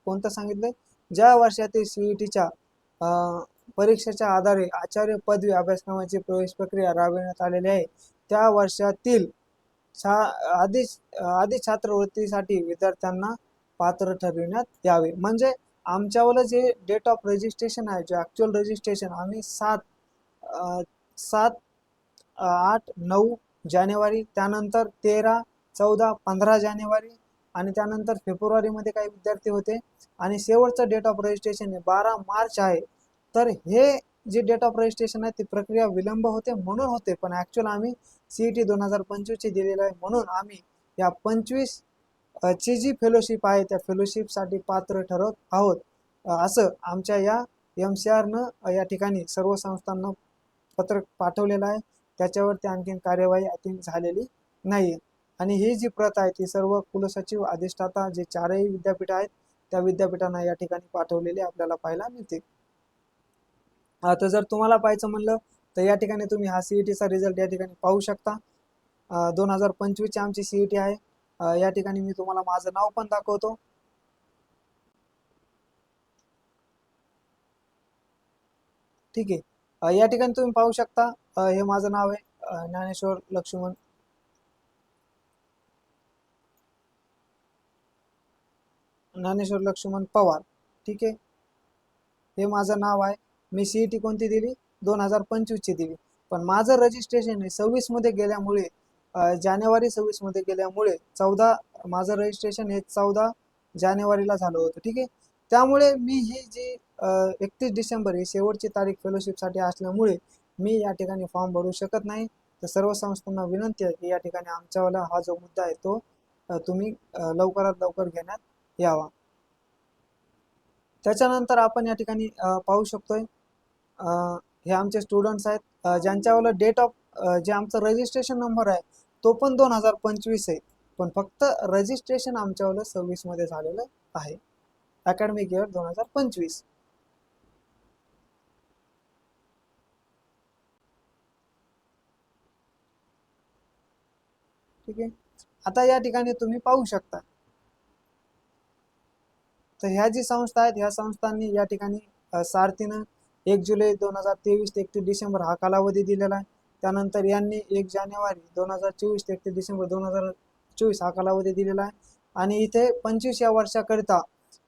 कोणतं सांगितलंय? ज्या वर्षातील सीईटीच्या परीक्षेच्या आधारे आचार्य पदवी अभ्यासक्रमाची प्रवेश प्रक्रिया राबविण्यात आलेली आहे, त्या वर्षातील आधी छात्रवृत्तीसाठी विद्यार्थ्यांना पात्र ठरविण्यात यावे. म्हणजे आमच्यावर जे डेट ऑफ रजिस्ट्रेशन आहे, जे ॲक्च्युअल रजिस्ट्रेशन आम्ही 7, 8, 9 जानेवारी, त्यानंतर 13, 14, 15 जानेवारी आणि त्यानंतर फेब्रुवारीमध्ये काही विद्यार्थी होते आणि शेवटचं डेट ऑफ रजिस्ट्रेशन 12 मार्च आहे. तर हे जे डेट ऑफ रजिस्ट्रेशन आहे ती प्रक्रिया विलंब होते म्हणून होते, पण ॲक्च्युअल आम्ही CET 2025 ची दिलेलं आहे म्हणून आम्ही या 25 ची जी फेलोशिप आहे त्या फेलोशिपसाठी पात्र ठरत आहोत, असं आमच्या या MCRनं या ठिकाणी सर्व संस्थांना पत्रक पाठवलेलं आहे. त्याच्यावरती आणखीन कार्यवाही अजून झालेली नाही. आणि ही जी प्रत आहे ती सर्व कुलसचिव, अधिष्ठाता जे 4ही विद्यापीठ आहेत त्या विद्यापीठांना या ठिकाणी पाठवलेली आपल्याला पाहायला मिळते. आता जर तुम्हाला पाहायचं म्हणलं तर या ठिकाणी तुम्ही हा CETचा रिझल्ट या ठिकाणी पाहू शकता. 2025 ची आमची CET आहे. या ठिकाणी मी तुम्हाला माझं नाव पण दाखवतो. ठीक आहे, या ठिकाणी तुम्ही पाहू शकता, हे माझं नाव आहे ज्ञानेश्वर लक्ष्मण पवार. ठीक आहे, हे माझं नाव आहे. मी CET कोणती दिली? 2025 ची दिली. पण माझं रजिस्ट्रेशन हे 26 मध्ये गेल्यामुळे, जानेवारी 26 मध्ये गेल्यामुळे 14 माझं रजिस्ट्रेशन हे 14 जानेवारीला झालं होतं. ठीक आहे, त्यामुळे मी ही जी 31 डिसेंबर ही शेवटची तारीख फेलोशिपसाठी असल्यामुळे मी या ठिकाणी फॉर्म भरू शकत नाही. तर सर्व संस्थांना विनंती आहे की या ठिकाणी आमच्यावाला हा जो मुद्दा आहे तो तुम्ही लवकरात लवकर घेण्यात यावा. त्याच्यानंतर आपण या ठिकाणी पाहू शकतोय, हे आमचे स्टुडंट्स आहेत ज्यांच्यावर डेट ऑफ जे आमचं रजिस्ट्रेशन नंबर आहे तो पण 2025 आहे, पण फक्त रजिस्ट्रेशन आमच्यावर 26 मध्ये झालेलं आहे, अकॅडमिक इयर 2025. ठीक आहे, आता या ठिकाणी तुम्ही पाहू शकता, तर ह्या जी संस्था आहेत ह्या संस्थांनी या ठिकाणी सारथीनं 1 जुलै 2023 ते 31 डिसेंबर हा कालावधी दिलेला आहे. त्यानंतर यांनी 1 जानेवारी 2024 ते 31 डिसेंबर 2024 हा कालावधी दिलेला आहे. आणि इथे 25 या वर्षाकरिता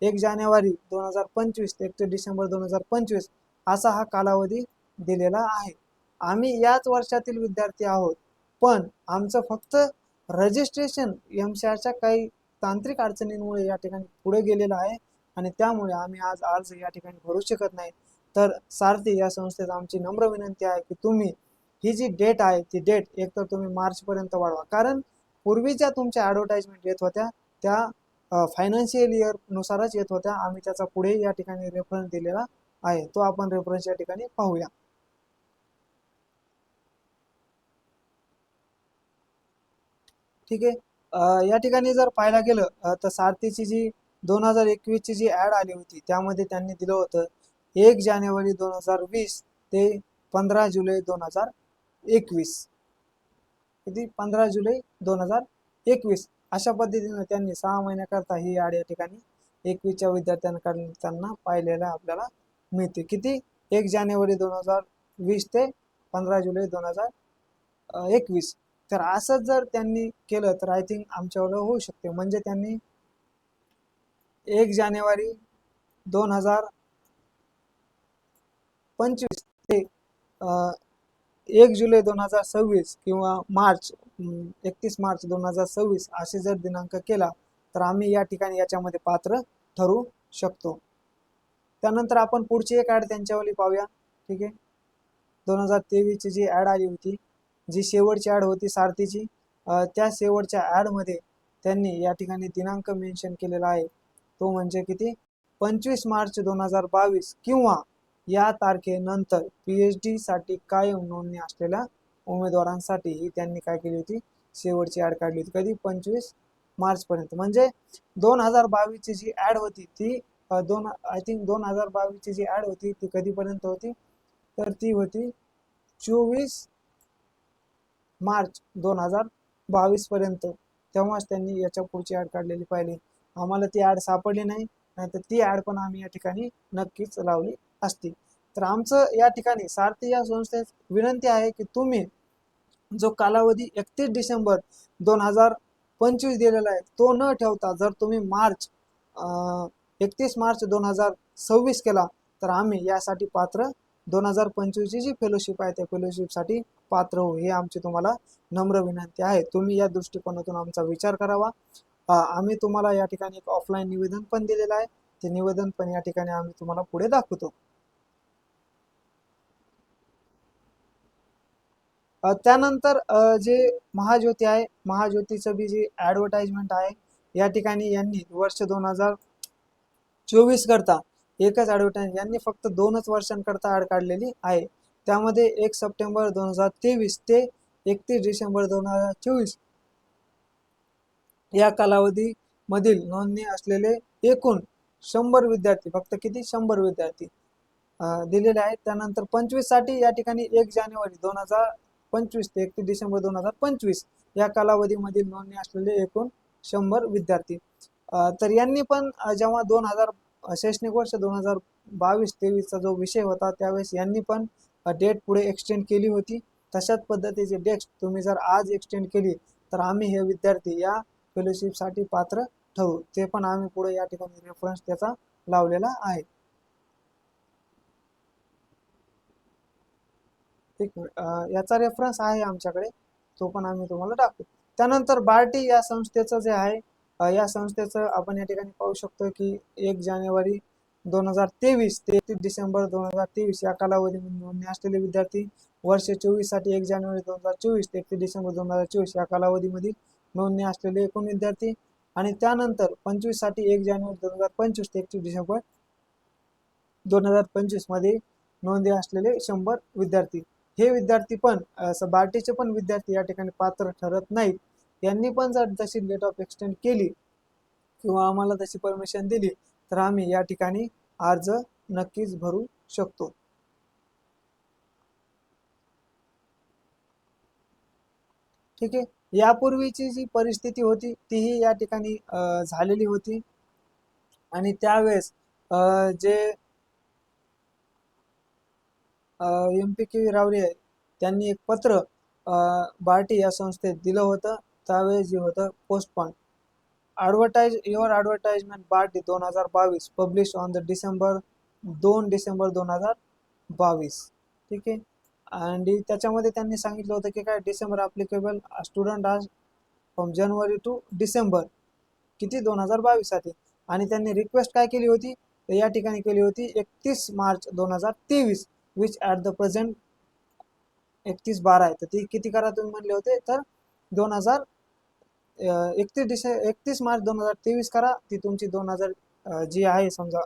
1 जानेवारी 2025 ते 31 डिसेंबर 2025 असा हा कालावधी दिलेला आहे. आम्ही याच वर्षातील विद्यार्थी आहोत, पण आमचं फक्त रजिस्ट्रेशन MCRच्या काही तांत्रिक अडचणींमुळे या ठिकाणी पुढे गेलेलं आहे आणि त्यामुळे आम्ही आज अर्ज या ठिकाणी भरू शकत नाही. तर सारथी या संस्थेत आमची नम्र विनंती आहे की तुम्ही ही जी डेट आहे ती डेट एकतर तुम्ही मार्चपर्यंत वाढवा, कारण पूर्वीच्या तुमच्या ॲडव्हर्टाइजमेंट येत होत्या त्या फायनान्शियल इयर नुसारच येत होत्या. आम्ही त्याचा पुढे या ठिकाणी रेफरन्स दिलेला आहे, तो आपण रेफरन्स या ठिकाणी पाहूया. ठीक आहे, या ठिकाणी जर पाहायला गेलं तर सारथीची जी 2021 ची जी ॲड आली होती त्यामध्ये त्यांनी दिलं होतं 1 जानेवारी 2020 ते 15 जुलै 2021. किती? 15 जुलै 2021 अशा पद्धतीने त्यांनी 6 महिन्याकरता ही ॲड या ठिकाणी 21च्या विद्यार्थ्यांकडून त्यांना पाहिलेला आपल्याला मिळते. किती? 1 जानेवारी 2020 ते 15 जुलै 2021. तर असं जर त्यांनी केलं तर आय थिंक आमच्यावर होऊ शकते. म्हणजे त्यांनी 1 जानेवारी 2025 ते 1 जुलै 2026 किंवा 31 मार्च 2026 असे जर दिनांक केला तर आम्ही या ठिकाणी याच्यामध्ये पात्र ठरू शकतो. त्यानंतर आपण पुढची एक ॲड त्यांच्यावरली पाहूया. ठीक आहे, 2023 ची जी ॲड आली होती, जी शेवटची ॲड होती सारथीची, त्या शेवटच्या ॲडमध्ये त्यांनी या ठिकाणी दिनांक मेन्शन केलेला आहे, तो म्हणजे किती, 25 मार्च 2022 किंवा या तारखेनंतर PhD साठी कायम नोंदणी असलेल्या उमेदवारांसाठी ही त्यांनी काय केली होती, शेवटची ऍड काढली होती. कधी, 25 मार्च पर्यंत. म्हणजे 2022 ची जी ऍड होती ती आय थिंक 2022 ची जी ऍड होती ती कधीपर्यंत होती, तर ती होती 24 मार्च 2022 पर्यंत. तेव्हाच त्यांनी याच्या पुढची ऍड काढलेली पाहिली. आम्हाला ती ऍड सापडली नाही, नाहीतर ती ऍड पण आम्ही या ठिकाणी नक्कीच लावली असती. तर आमचं या ठिकाणी सारथी या संस्थेत विनंती आहे की तुम्ही जो कालावधी 31 डिसेंबर 2025 दिलेला आहे तो न ठेवता जर तुम्ही 31 मार्च 2026 केला तर आम्ही यासाठी पात्र, 2025 ची जी फेलोशिप आहे त्या फेलोशिपसाठी पात्र होऊ, ही आमची तुम्हाला नम्र विनंती आहे. तुम्ही या दृष्टिकोनातून आमचा विचार करावा. आम्ही तुम्हाला या ठिकाणी एक ऑफलाईन निवेदन पण दिलेलं आहे, ते निवेदन पण या ठिकाणी आम्ही तुम्हाला पुढे दाखवतो. त्यानंतर जे महाज्योती आहे, महाज्योतीचं बी जी ॲडव्हर्टाइजमेंट आहे, या ठिकाणी यांनी वर्ष 2024 करता एकच ॲडव्हर्टाइज, यांनी फक्त 2च वर्षांकरता ॲड काढलेली आहे. त्यामध्ये 1 सप्टेंबर 2023 ते 31 डिसेंबर 2024 या कालावधी मधील नोंदणी असलेले एकूण 100 विद्यार्थी, फक्त किती, 100 विद्यार्थी दिलेले आहेत. त्यानंतर 25 साठी या ठिकाणी 1 जानेवारी 2025 ते 31 डिसेंबर 2025 या कालावधीमधील नोंदणी असलेले एकूण 100 विद्यार्थी. तर यांनी पण जेव्हा 2000 शैक्षणिक वर्ष 2022-23 जो विषय होता त्यावेळेस यांनी पण डेट पुढे एक्सटेंड केली होती. तशाच पद्धतीची डेट तुम्ही जर आज एक्सटेंड केली तर आम्ही हे विद्यार्थी या फेलोशिपसाठी पात्र ठरू. ते पण आम्ही पुढे या ठिकाणी रेफरन्स त्याचा लावलेला आहे. याचा रेफरन्स आहे आमच्याकडे, तो पण आम्ही तुम्हाला टाकू. त्यानंतर बार्टी या संस्थेचं जे आहे, या संस्थेचं आपण या ठिकाणी पाहू शकतो की 1 जानेवारी 2023 ते 31 डिसेंबर 2023 या कालावधीमध्ये नोंदणी असलेले विद्यार्थी, वर्ष 24 साठी 1 जानेवारी 2024 ते 31 डिसेंबर 2024 या कालावधीमध्ये नोंदणी असलेले एकूण विद्यार्थी, आणि त्यानंतर 25 साठी 1 जानेवारी 2025 ते 31 डिसेंबर 2025 मध्ये नोंदणी असलेले 100 विद्यार्थी. हे विद्यार्थी पण बार्टीचे पण विद्यार्थी या ठिकाणी पात्र ठरत नाहीत. यांनी पण जर तशी डेट ऑफ एक्सटेंड केली किंवा आम्हाला तशी परमिशन दिली तर आम्ही या ठिकाणी अर्ज नक्कीच भरू शकतो. ठीक आहे. यापूर्वीची जी परिस्थिती होती तीही या ठिकाणी झालेली होती, आणि त्यावेळेस जे MP.K. रावरे त्यांनी एक पत्र बार्टी या संस्थेत दिलं होतं. त्यावेळेस जे होतं postpone your advertisement Barti 2022 publish on the 2 December 2022. ठीक आहे. आणि त्याच्यामध्ये त्यांनी सांगितलं होतं की काय, डिसेंबर ॲप्लिकेबल स्टुडंट आज फ्रॉम जानेवारी टू डिसेंबर किती 2022 साठी. आणि त्यांनी रिक्वेस्ट काय केली होती, तर या ठिकाणी केली होती 31 March 2023 which at the present 31/12 आहे. तर ती किती करा तुम्ही म्हणले होते, तर 2000 31 मार्च 2023 करा. ती तुमची 2000 जी आहे समजा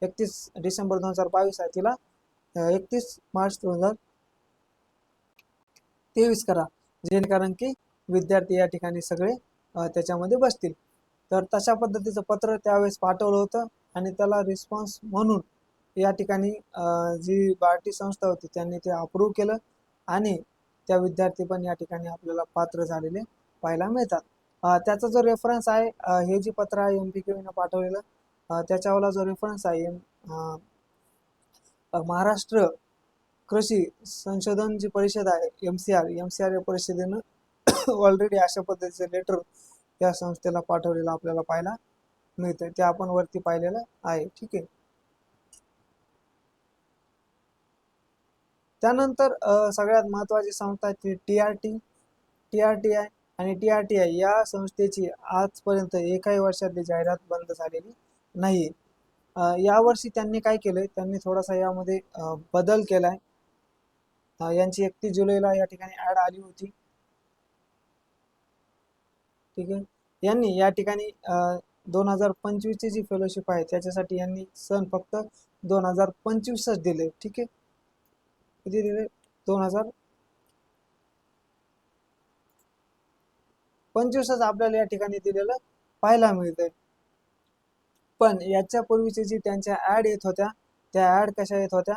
31 डिसेंबर 2022 आहे, तिला 31 मार्च 2023 करा, जेणेकरून की विद्यार्थी या ठिकाणी सगळे त्याच्यामध्ये बसतील. तर तशा पद्धतीचं पत्र त्यावेळेस पाठवलं होतं, आणि त्याला रिस्पॉन्स म्हणून या ठिकाणी जी बार्टी संस्था होती त्यांनी ते अप्रूव्ह केलं, आणि त्या विद्यार्थी पण या ठिकाणी आपल्याला पात्र झालेले पाहायला मिळतात. त्याचा जो रेफरन्स आहे, हे जे पत्र आहे MP.K. पाठवलेलं, त्याच्यावाला जो रेफरन्स आहे महाराष्ट्र कृषी संशोधन जी परिषद आहे MCR या परिषदेनं ऑलरेडी अशा पद्धतीचं लेटर या संस्थेला पाठवलेलं आपल्याला पाहायला मिळतं. ते आपण वरती पाहिलेलं आहे. ठीक आहे. त्यानंतर सगळ्यात महत्त्वाची संस्था ती TRTI, आणि TRTI या संस्थेची आजपर्यंत एकाही वर्षातली जाहिरात बंद झालेली नाही. यावर्षी त्यांनी काय केलंय, त्यांनी थोडासा यामध्ये बदल केलाय. यांची 31 जुलैला या ठिकाणी ॲड आली होती. ठीक आहे. यांनी या ठिकाणी 2025ची जी फेलोशिप आहे त्याच्यासाठी यांनी सन फक्त 2025च दिले. ठीक आहे. किती दिले? 2025च आपल्याला या ठिकाणी दिलेलं पाहायला मिळतंय. पण याच्या पूर्वीची जी त्यांच्या ऍड येत होत्या, त्या ऍड कशा येत होत्या?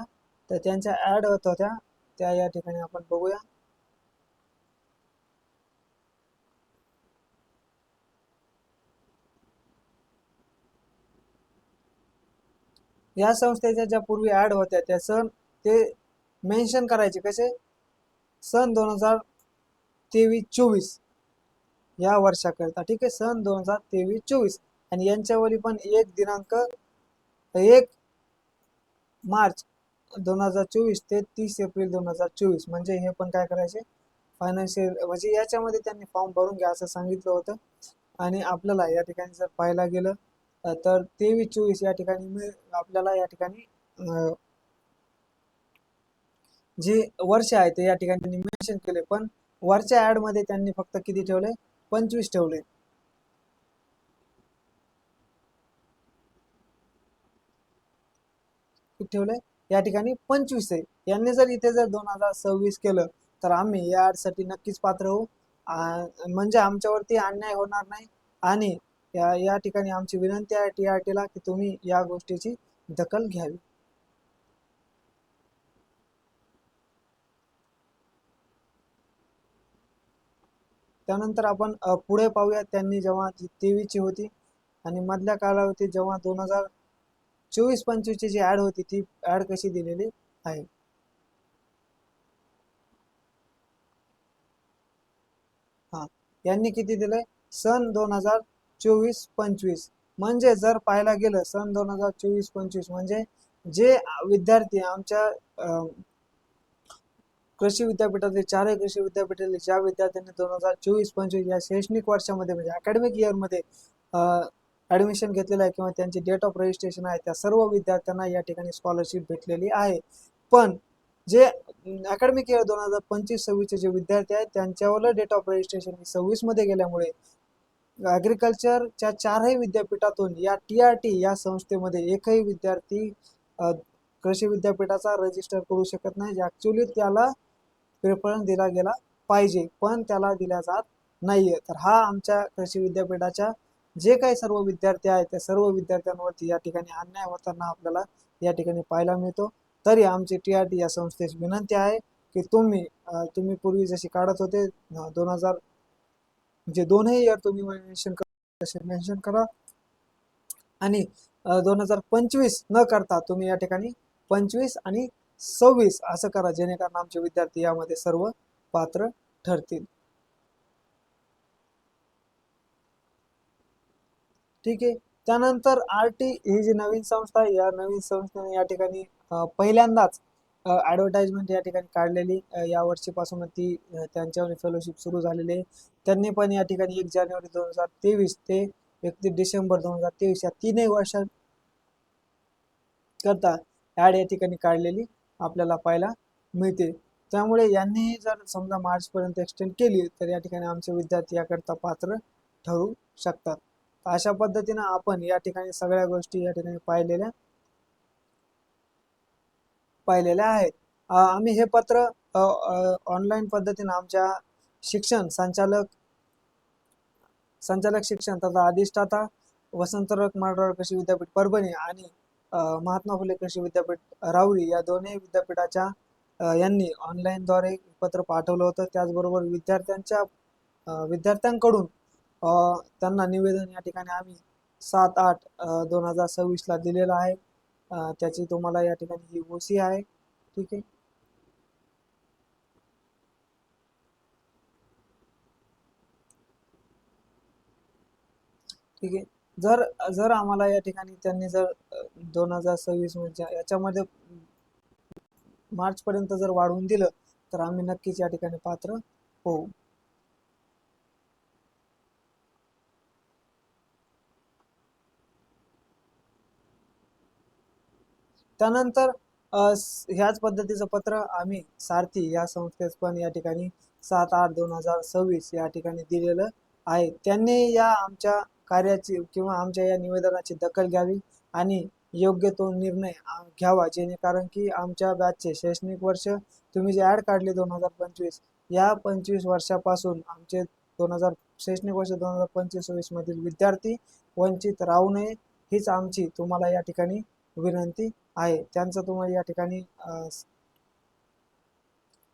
तर त्यांच्या ऍड होत होत्या त्या या ठिकाणी आपण बघूया. या संस्थेच्या ज्या पूर्वी ऍड होत्या त्या सन ते मेन्शन करायचे कसे? सन 2023-24 या वर्षाकरिता. ठीक आहे. सन 2023-24 आणि यांच्यावरी पण 1 मार्च 2024 ते 30 एप्रिल 2024 म्हणजे हे पण काय करायचे? फायनान्शियल म्हणजे याच्यामध्ये त्यांनी फॉर्म भरून घ्या असं सांगितलं होतं. आणि आपल्याला या ठिकाणी जर पाहायला गेलं तर 23-24 या ठिकाणी आपल्याला या ठिकाणी जे वर्ष आहे ते या ठिकाणी त्यांनी मेन्शन केले, पण वरच्या ऍड मध्ये त्यांनी फक्त किती ठेवले? 25 ठेवले. किती ठेवले? या ठिकाणी 25 आहे. यांनी जर इथे जर 2026 केलं तर आम्ही या ऍड साठी नक्कीच पात्र होऊ. म्हणजे आमच्यावरती अन्याय होणार नाही. आणि या ठिकाणी आमची विनंती आहे TRT ला की तुम्ही या गोष्टीची दखल घ्यावी. त्यानंतर आपण पुढे पाहूया. त्यांनी जेव्हा 23ची होती आणि मधल्या कालावधीत जेव्हा 2024-25 ची जी ऍड होती ती ऍड कशी दिलेली आहे. हा, यांनी किती दिले? सन 2024-25 म्हणजे जर पाहायला गेलं सन 2024-25 म्हणजे जे विद्यार्थी आमच्या कृषी विद्यापीठातील 4 कृषी विद्यापीठातील ज्या विद्यार्थ्यांनी 2024-25 या शैक्षणिक वर्षामध्ये म्हणजे अकॅडमिक इयरमध्ये ऍडमिशन घेतलेलं आहे किंवा त्यांची डेट ऑफ रजिस्ट्रेशन आहे त्या सर्व विद्यार्थ्यांना या ठिकाणी स्कॉलरशिप भेटलेली आहे. पण जे अकॅडमिक इयर 2025-26 जे विद्यार्थी आहेत त्यांच्यावर डेट ऑफ रजिस्ट्रेशन 26 मध्ये गेल्यामुळे ॲग्रिकल्चरच्या 4ही विद्यापीठातून या TRT या संस्थेमध्ये एकही विद्यार्थी कृषी विद्यापीठाचा रजिस्टर करू शकत नाही. ऍक्च्युली त्याला प्रेफरन्स दिला गेला पाहिजे पण त्याला दिला जात नाहीये. तर हा आमच्या कृषी विद्यापीठाच्या जे काही सर्व विद्यार्थी आहेत त्या सर्व विद्यार्थ्यांवरती या ठिकाणी अन्याय होताना आपल्याला या ठिकाणी पाहायला मिळतो. तरी आमची TRT या संस्थेची विनंती आहे की तुम्ही पूर्वी जशी काढत होते 2000 म्हणजे दोनही इयर तुम्ही मेन्शन करा आणि 2025 न करता तुम्ही या ठिकाणी 25 आणि 26 असं करा जेणेकरून आमचे विद्यार्थी यामध्ये सर्व पात्र ठरतील. ठीक आहे. त्यानंतर RT ही जी नवीन संस्था आहे या नवीन संस्थेने या ठिकाणी पहिल्यांदाच ॲडव्हर्टाइजमेंट या ठिकाणी काढलेली या वर्षीपासून ती त्यांच्यावर फेलोशिप सुरू झालेली आहे. त्यांनी पण या ठिकाणी 1 जानेवारी 2023 ते 31 डिसेंबर 2023 या 3 वर्षात करता ॲड या ठिकाणी काढलेली आपल्याला पाहायला मिळते. त्यामुळे यांनी जर समजा मार्चपर्यंत एक्सटेंड केली तर या ठिकाणी आमचे विद्यार्थी याकरता पात्र ठरू शकतात. अशा पद्धतीने आपण या ठिकाणी सगळ्या गोष्टी या ठिकाणी पाहिलेल्या आहेत. आम्ही हे पत्र ऑनलाईन पद्धतीने आमच्या शिक्षण संचालक शिक्षण तथा अधिष्ठाता वसंतराव मराठवाडा कृषी विद्यापीठ परभणी आणि महात्मा फुले कृषी विद्यापीठ राहुरी या दोन्ही विद्यापीठाच्या यांनी ऑनलाईनद्वारे पत्र पाठवलं होतं. त्याचबरोबर विद्यार्थ्यांकडून त्यांना निवेदन या ठिकाणी आम्ही 7/8/2026 ला दिलेलं आहे. त्याची तुम्हाला या ठिकाणी ही OC आहे. ठीक आहे. ठीक आहे. जर जर आम्हाला या ठिकाणी त्यांनी जर 2026 म्हणजे याच्यामध्ये मार्च पर्यंत जर वाढवून दिलं तर आम्ही नक्कीच या ठिकाणी पात्र होऊ. त्यानंतर ह्याच पद्धतीचं पत्र आम्ही सारथी या संस्थेत पण या ठिकाणी 7/8/2026 या ठिकाणी दिलेलं आहे त्यांनी या आमच्या कार्याची किंवा आमच्या या निवेदनाची दखल घ्यावी आणि योग्य तो निर्णय घ्यावा, जेणेकरून की आमच्या बॅचचे शैक्षणिक वर्ष तुम्ही जे ॲड काढले 2025 या 25 वर्षापासून आमचे 2000 शैक्षणिक वर्ष 2025-26 मधील विद्यार्थी वंचित राहू नये हीच आमची तुम्हाला या ठिकाणी विनंती आहे. त्यांचं तुम्हाला या ठिकाणी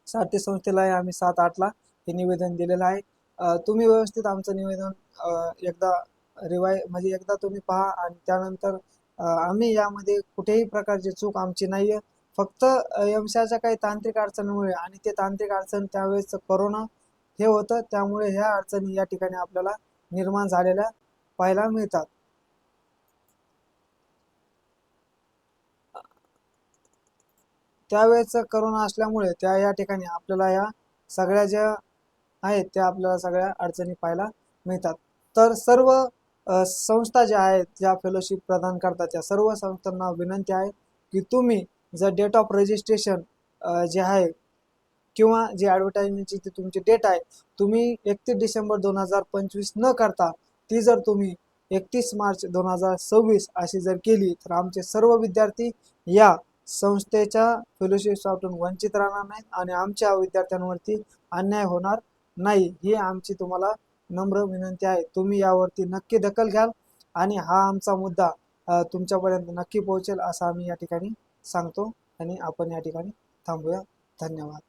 सारथी संस्थेला आम्ही 7-8ला हे निवेदन दिलेलं आहे. तुम्ही व्यवस्थित आमचं निवेदन एकदा म्हणजे एकदा तुम्ही पहा आणि त्यानंतर आम्ही यामध्ये कुठेही प्रकारची चूक आमची नाही आहे. फक्त एमशाच्या काही तांत्रिक अडचणीमुळे आणि ते तांत्रिक अडचण त्यावेळेस कोरोना हे होतं, त्यामुळे ह्या अडचणी या ठिकाणी आपल्याला निर्माण झालेल्या पाहायला मिळतात. त्यावेळेस करोना असल्यामुळे त्या या ठिकाणी आपल्याला या सगळ्या ज्या आहेत त्या आपल्याला सगळ्या अडचणी पाहायला मिळतात. तर सर्व संस्था ज्या आहेत ज्या फेलोशिप प्रदान करतात त्या सर्व संस्थांना विनंती आहे की तुम्ही जर डेट ऑफ रजिस्ट्रेशन जे आहे किंवा जी ॲडव्हर्टाइजमेंटची ती तुमची डेट आहे तुम्ही 31 डिसेंबर 2025 न करता ती जर तुम्ही 31 मार्च 2026 अशी जर केली तर आमचे सर्व विद्यार्थी या संस्थेच्या फेलोशिपपासून वंचित राहणार नाहीत आणि आमच्या विद्यार्थ्यांवरती अन्याय होणार नाही, ही आमची तुम्हाला नम्र विनंती आहे. तुम्ही यावरती नक्की दखल घ्याल आणि हा आमचा मुद्दा तुमच्यापर्यंत नक्की पोहोचेल असं आम्ही या ठिकाणी सांगतो आणि आपण या ठिकाणी थांबूया. धन्यवाद.